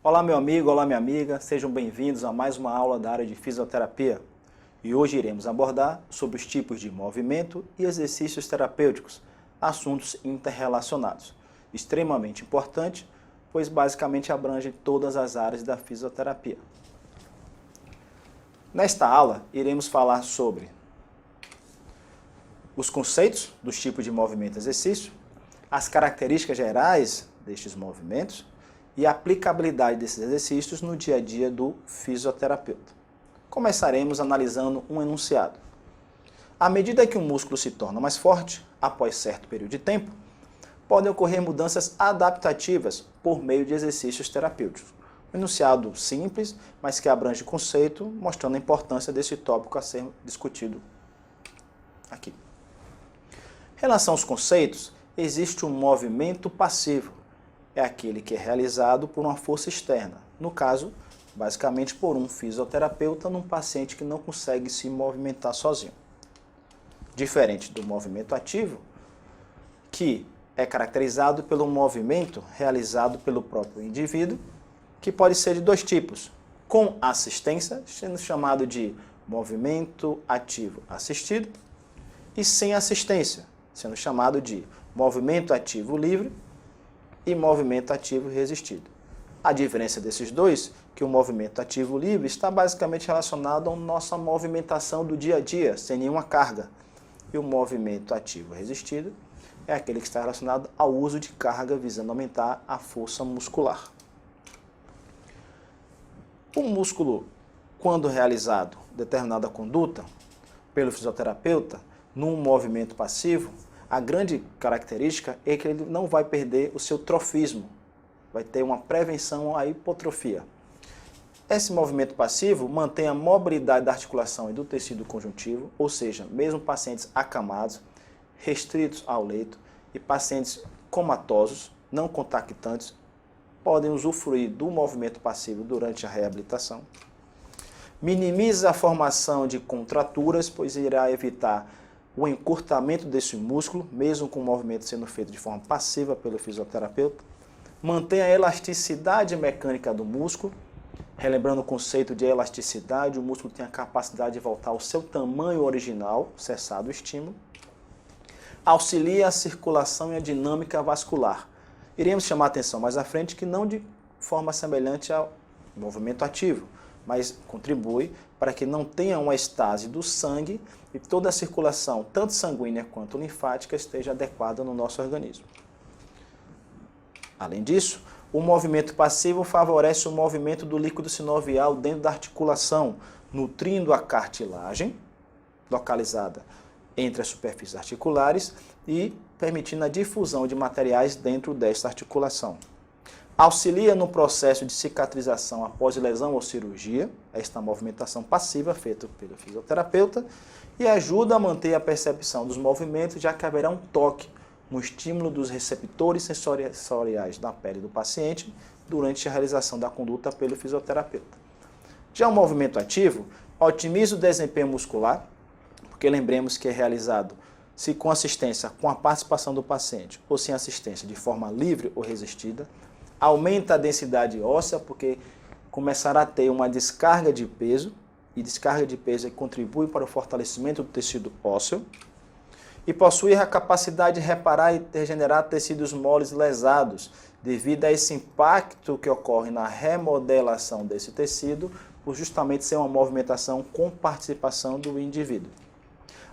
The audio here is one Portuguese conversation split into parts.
Olá meu amigo, olá minha amiga, sejam bem-vindos a mais uma aula da área de fisioterapia. E hoje iremos abordar sobre os tipos de movimento e exercícios terapêuticos, assuntos interrelacionados. Extremamente importante, pois basicamente abrange todas as áreas da fisioterapia. Nesta aula, iremos falar sobre os conceitos dos tipos de movimento e exercício, as características gerais destes movimentos e a aplicabilidade desses exercícios no dia a dia do fisioterapeuta. Começaremos analisando um enunciado. À medida que o músculo se torna mais forte, após certo período de tempo, podem ocorrer mudanças adaptativas por meio de exercícios terapêuticos. Um enunciado simples, mas que abrange o conceito, mostrando a importância desse tópico a ser discutido aqui. Em relação aos conceitos, existe um movimento passivo. É aquele que é realizado por uma força externa. No caso, basicamente por um fisioterapeuta num paciente que não consegue se movimentar sozinho. Diferente do movimento ativo, que é caracterizado pelo movimento realizado pelo próprio indivíduo, que pode ser de dois tipos, com assistência, sendo chamado de movimento ativo assistido, e sem assistência, sendo chamado de movimento ativo livre e movimento ativo resistido. A diferença desses dois é que o movimento ativo livre está basicamente relacionado à nossa movimentação do dia a dia, sem nenhuma carga. E o movimento ativo resistido é aquele que está relacionado ao uso de carga visando aumentar a força muscular. O músculo, quando realizado determinada conduta pelo fisioterapeuta, num movimento passivo, a grande característica é que ele não vai perder o seu trofismo, vai ter uma prevenção à hipotrofia. Esse movimento passivo mantém a mobilidade da articulação e do tecido conjuntivo, ou seja, mesmo pacientes acamados, restritos ao leito e pacientes comatosos, não contactantes, podem usufruir do movimento passivo durante a reabilitação. Minimiza a formação de contraturas, pois irá evitar o encurtamento desse músculo, mesmo com o movimento sendo feito de forma passiva pelo fisioterapeuta. Mantém a elasticidade mecânica do músculo. Relembrando o conceito de elasticidade, o músculo tem a capacidade de voltar ao seu tamanho original, cessado o estímulo. Auxilia a circulação e a dinâmica vascular. Iremos chamar a atenção mais à frente que não de forma semelhante ao movimento ativo, mas contribui para que não tenha uma estase do sangue e toda a circulação, tanto sanguínea quanto linfática, esteja adequada no nosso organismo. Além disso, o movimento passivo favorece o movimento do líquido sinovial dentro da articulação, nutrindo a cartilagem, localizada entre as superfícies articulares, e permitindo a difusão de materiais dentro desta articulação. Auxilia no processo de cicatrização após lesão ou cirurgia, esta movimentação passiva feita pelo fisioterapeuta, e ajuda a manter a percepção dos movimentos, já que haverá um toque, um estímulo dos receptores sensoriais na pele do paciente durante a realização da conduta pelo fisioterapeuta. Já o movimento ativo otimiza o desempenho muscular, porque lembremos que é realizado se com assistência, com a participação do paciente, ou sem assistência, de forma livre ou resistida. Aumenta a densidade óssea, porque começará a ter uma descarga de peso, e descarga de peso contribui para o fortalecimento do tecido ósseo, e possui a capacidade de reparar e regenerar tecidos moles lesados, devido a esse impacto que ocorre na remodelação desse tecido, por justamente ser uma movimentação com participação do indivíduo.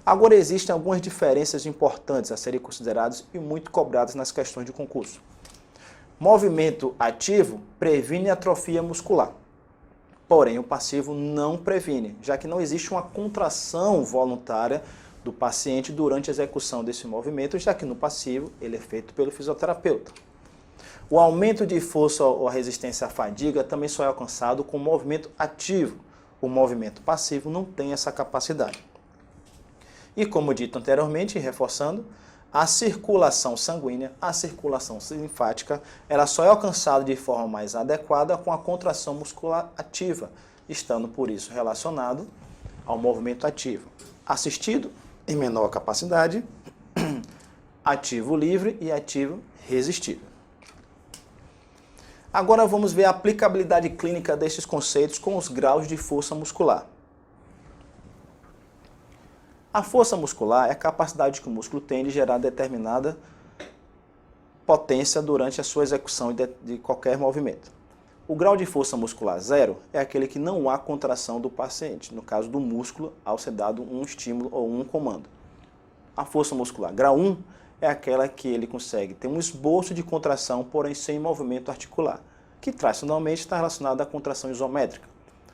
Agora, existem algumas diferenças importantes a serem consideradas e muito cobradas nas questões de concurso. Movimento ativo previne a atrofia muscular, porém o passivo não previne, já que não existe uma contração voluntária do paciente durante a execução desse movimento, já que no passivo ele é feito pelo fisioterapeuta. O aumento de força ou a resistência à fadiga também só é alcançado com o movimento ativo. O movimento passivo não tem essa capacidade. E como dito anteriormente, reforçando, a circulação sanguínea, a circulação linfática, ela só é alcançada de forma mais adequada com a contração muscular ativa, estando por isso relacionado ao movimento ativo. Assistido, em menor capacidade, ativo livre e ativo resistido. Agora vamos ver a aplicabilidade clínica desses conceitos com os graus de força muscular. A força muscular é a capacidade que o músculo tem de gerar determinada potência durante a sua execução de qualquer movimento. O grau de força muscular 0 é aquele que não há contração do paciente, no caso do músculo, ao ser dado um estímulo ou um comando. A força muscular grau 1 é aquela que ele consegue ter um esboço de contração, porém sem movimento articular, que tradicionalmente está relacionado à contração isométrica.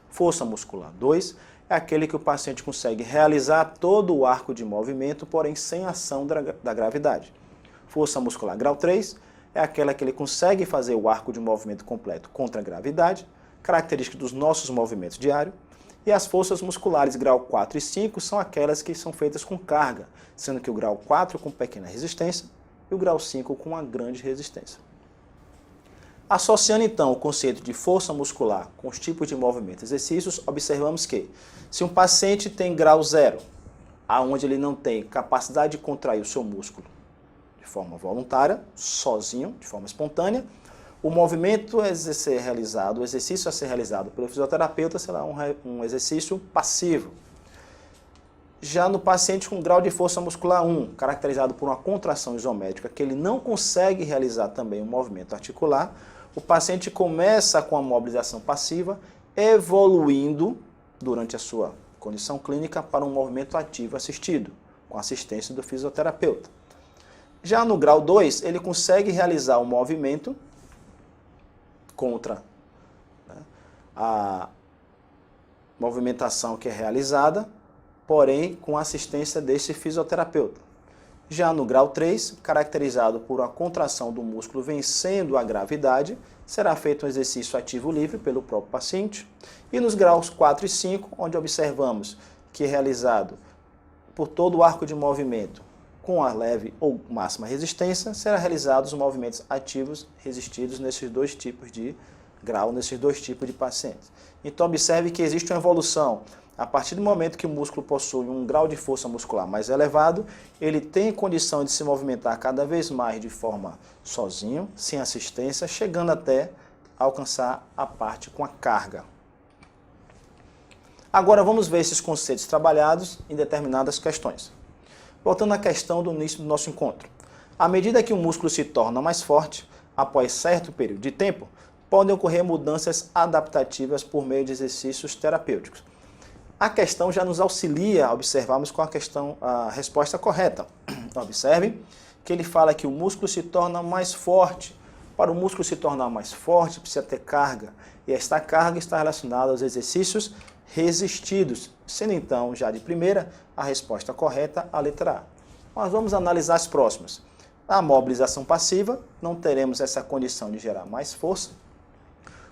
Força muscular 2 é aquele que o paciente consegue realizar todo o arco de movimento, porém sem ação da gravidade. Força muscular grau 3 é aquela que ele consegue fazer o arco de movimento completo contra a gravidade, característica dos nossos movimentos diários. E as forças musculares grau 4 e 5 são aquelas que são feitas com carga, sendo que o grau 4 com pequena resistência e o grau 5 com uma grande resistência. Associando então o conceito de força muscular com os tipos de movimento e exercícios, observamos que se um paciente tem grau 0, aonde ele não tem capacidade de contrair o seu músculo de forma voluntária, sozinho, de forma espontânea, o movimento a ser realizado, o exercício a ser realizado pelo fisioterapeuta será um exercício passivo. Já no paciente com grau de força muscular 1, caracterizado por uma contração isométrica, que ele não consegue realizar também um movimento articular, o paciente começa com a mobilização passiva, evoluindo durante a sua condição clínica para um movimento ativo assistido, com assistência do fisioterapeuta. Já no grau 2, ele consegue realizar o movimento contra a movimentação que é realizada, porém com assistência desse fisioterapeuta. Já no grau 3, caracterizado por uma contração do músculo vencendo a gravidade, será feito um exercício ativo livre pelo próprio paciente. E nos graus 4 e 5, onde observamos que é realizado por todo o arco de movimento com a leve ou máxima resistência, será realizados os movimentos ativos resistidos nesses dois tipos de grau, nesses dois tipos de pacientes. Então observe que existe uma evolução. A partir do momento que o músculo possui um grau de força muscular mais elevado, ele tem condição de se movimentar cada vez mais de forma sozinho, sem assistência, chegando até alcançar a parte com a carga. Agora vamos ver esses conceitos trabalhados em determinadas questões. Voltando à questão do início do nosso encontro. À medida que o músculo se torna mais forte, após certo período de tempo, podem ocorrer mudanças adaptativas por meio de exercícios terapêuticos. A questão já nos auxilia a observarmos qual a resposta correta. Observem que ele fala que o músculo se torna mais forte. Para o músculo se tornar mais forte, precisa ter carga. E esta carga está relacionada aos exercícios resistidos, sendo então, já de primeira, a resposta correta, a letra A. Mas vamos analisar as próximas. Na mobilização passiva, não teremos essa condição de gerar mais força.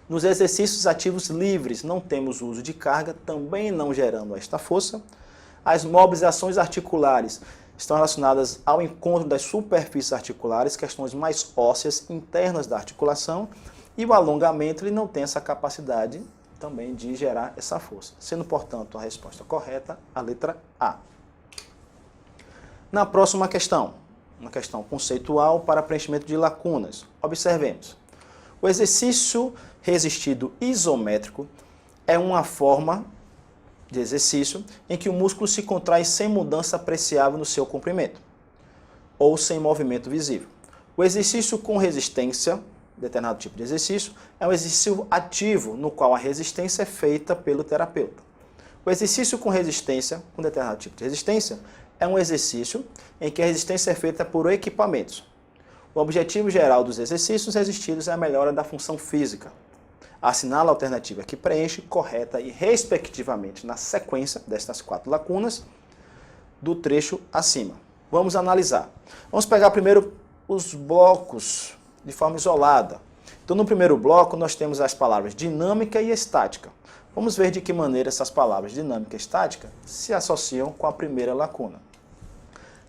Nos exercícios ativos livres, não temos uso de carga, também não gerando esta força. As mobilizações articulares estão relacionadas ao encontro das superfícies articulares, questões mais ósseas internas da articulação, e o alongamento ele não tem essa capacidade também de gerar essa força, sendo, portanto, a resposta correta, a letra A. Na próxima questão, uma questão conceitual para preenchimento de lacunas, observemos. O exercício resistido isométrico é uma forma de exercício em que o músculo se contrai sem mudança apreciável no seu comprimento, ou sem movimento visível. O exercício com resistência, determinado tipo de exercício, é um exercício ativo, no qual a resistência é feita pelo terapeuta. O exercício com resistência, com determinado tipo de resistência, é um exercício em que a resistência é feita por equipamentos. O objetivo geral dos exercícios resistidos é a melhora da função física. Assinala a alternativa que preenche, correta e respectivamente na sequência destas 4 lacunas do trecho acima. Vamos analisar. Vamos pegar primeiro os blocos de forma isolada. Então, no primeiro bloco, nós temos as palavras dinâmica e estática. Vamos ver de que maneira essas palavras dinâmica e estática se associam com a primeira lacuna.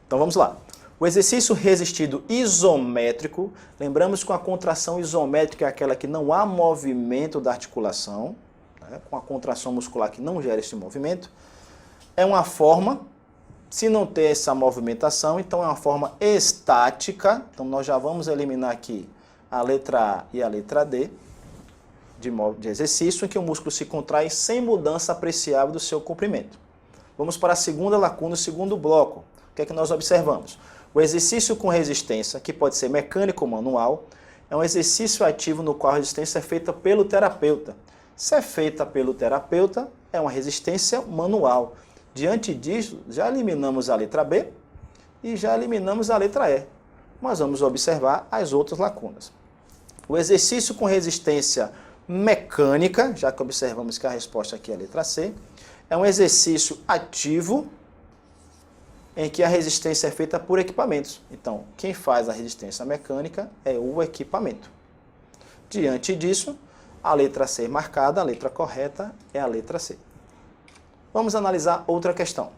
Então, vamos lá. O exercício resistido isométrico, lembramos que a contração isométrica é aquela que não há movimento da articulação, né, com a contração muscular que não gera esse movimento, é uma forma, se não ter essa movimentação, então é uma forma estática. Então nós já vamos eliminar aqui a letra A e a letra D. de exercício em que o músculo se contrai sem mudança apreciável do seu comprimento. Vamos para a segunda lacuna, o segundo bloco. O que é que nós observamos? O exercício com resistência, que pode ser mecânico ou manual, é um exercício ativo no qual a resistência é feita pelo terapeuta. Se é feita pelo terapeuta, é uma resistência manual. Diante disso, já eliminamos a letra B e já eliminamos a letra E. Mas vamos observar as outras lacunas. O exercício com resistência mecânica, já que observamos que a resposta aqui é a letra C, é um exercício ativo em que a resistência é feita por equipamentos. Então, quem faz a resistência mecânica é o equipamento. Diante disso, a letra C marcada, a letra correta é a letra C. Vamos analisar outra questão.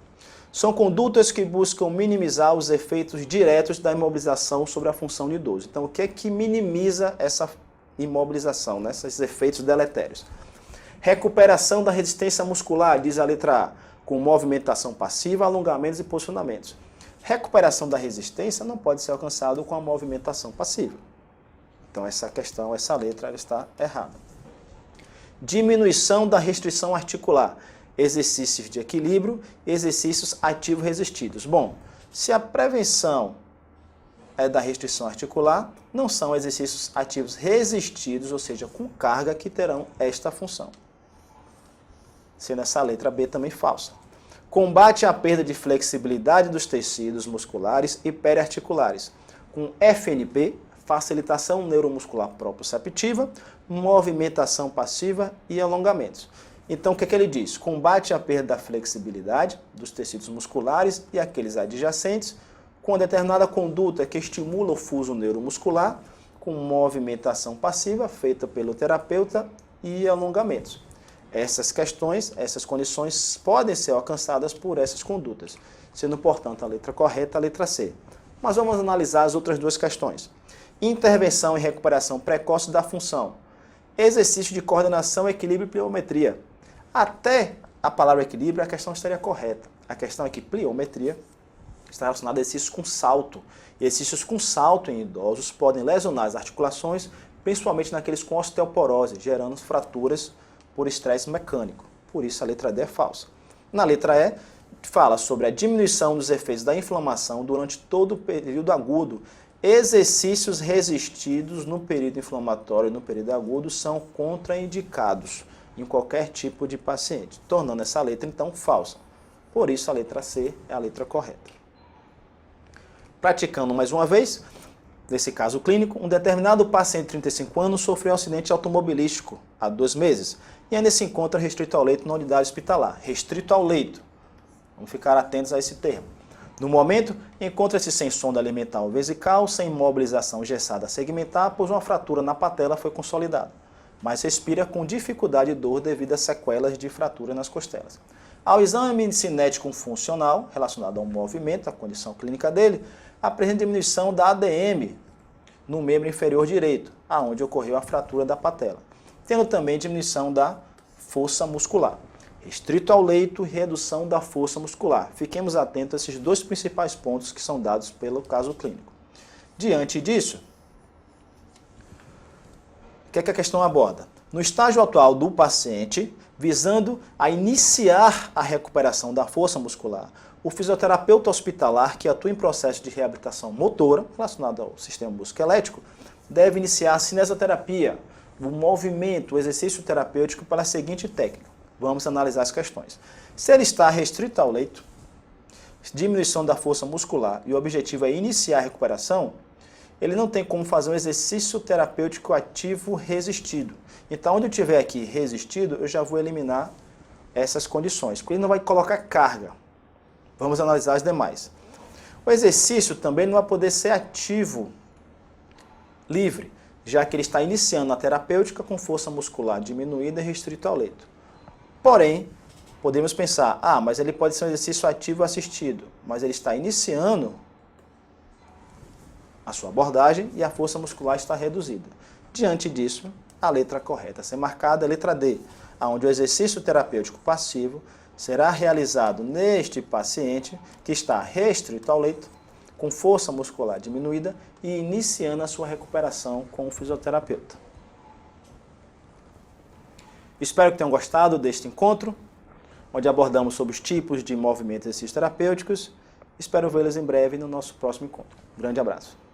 São condutas que buscam minimizar os efeitos diretos da imobilização sobre a função do idoso. Então, o que é que minimiza essa imobilização, né? Esses efeitos deletérios? Recuperação da resistência muscular, diz a letra A, com movimentação passiva, alongamentos e posicionamentos. Recuperação da resistência não pode ser alcançado com a movimentação passiva. Então, essa questão, essa letra, ela está errada. Diminuição da restrição articular. Exercícios de equilíbrio, exercícios ativos resistidos. Bom, se a prevenção é da restrição articular, não são exercícios ativos resistidos, ou seja, com carga, que terão esta função. Sendo essa letra B também falsa. Combate à perda de flexibilidade dos tecidos musculares e periarticulares, com FNP, facilitação neuromuscular proprioceptiva, movimentação passiva e alongamentos. Então, o que é que ele diz? Combate a perda da flexibilidade dos tecidos musculares e aqueles adjacentes com determinada conduta que estimula o fuso neuromuscular, com movimentação passiva feita pelo terapeuta e alongamentos. Essas questões, essas condições podem ser alcançadas por essas condutas, sendo, portanto, a letra correta a letra C. Mas vamos analisar as outras duas questões. Intervenção e recuperação precoce da função. Exercício de coordenação, equilíbrio e pliometria. Até a palavra equilíbrio, a questão estaria correta. A questão é que pliometria está relacionada a exercícios com salto. E exercícios com salto em idosos podem lesionar as articulações, principalmente naqueles com osteoporose, gerando fraturas por estresse mecânico. Por isso a letra D é falsa. Na letra E, fala sobre a diminuição dos efeitos da inflamação durante todo o período agudo. Exercícios resistidos no período inflamatório e no período agudo são contraindicados em qualquer tipo de paciente, tornando essa letra, então, falsa. Por isso, a letra C é a letra correta. Praticando mais uma vez, nesse caso clínico, um determinado paciente de 35 anos sofreu um acidente automobilístico há 2 meses e ainda se encontra restrito ao leito na unidade hospitalar. Restrito ao leito. Vamos ficar atentos a esse termo. No momento, encontra-se sem sonda alimentar ou vesical, sem mobilização engessada segmentar, pois uma fratura na patela foi consolidada, mas respira com dificuldade e dor devido a sequelas de fratura nas costelas. Ao exame cinético funcional, relacionado ao movimento, a condição clínica dele, apresenta diminuição da ADM no membro inferior direito, aonde ocorreu a fratura da patela, tendo também diminuição da força muscular. Restrito ao leito, redução da força muscular. Fiquemos atentos a esses 2 principais pontos que são dados pelo caso clínico. Diante disso, o que é que a questão aborda? No estágio atual do paciente, visando a iniciar a recuperação da força muscular, o fisioterapeuta hospitalar que atua em processo de reabilitação motora, relacionado ao sistema musculoesquelético, deve iniciar a cinesioterapia, o movimento, o exercício terapêutico pela seguinte técnica. Vamos analisar as questões. Se ele está restrito ao leito, diminuição da força muscular e o objetivo é iniciar a recuperação, ele não tem como fazer um exercício terapêutico ativo resistido. Então, onde eu tiver aqui resistido, eu já vou eliminar essas condições, porque ele não vai colocar carga. Vamos analisar as demais. O exercício também não vai poder ser ativo, livre, já que ele está iniciando a terapêutica com força muscular diminuída e restrito ao leito. Porém, podemos pensar, mas ele pode ser um exercício ativo assistido, mas ele está iniciando a sua abordagem e a força muscular está reduzida. Diante disso, a letra correta a ser marcada é a letra D, onde o exercício terapêutico passivo será realizado neste paciente que está restrito ao leito, com força muscular diminuída e iniciando a sua recuperação com o fisioterapeuta. Espero que tenham gostado deste encontro, onde abordamos sobre os tipos de movimentos e exercícios terapêuticos. Espero vê-los em breve no nosso próximo encontro. Um grande abraço.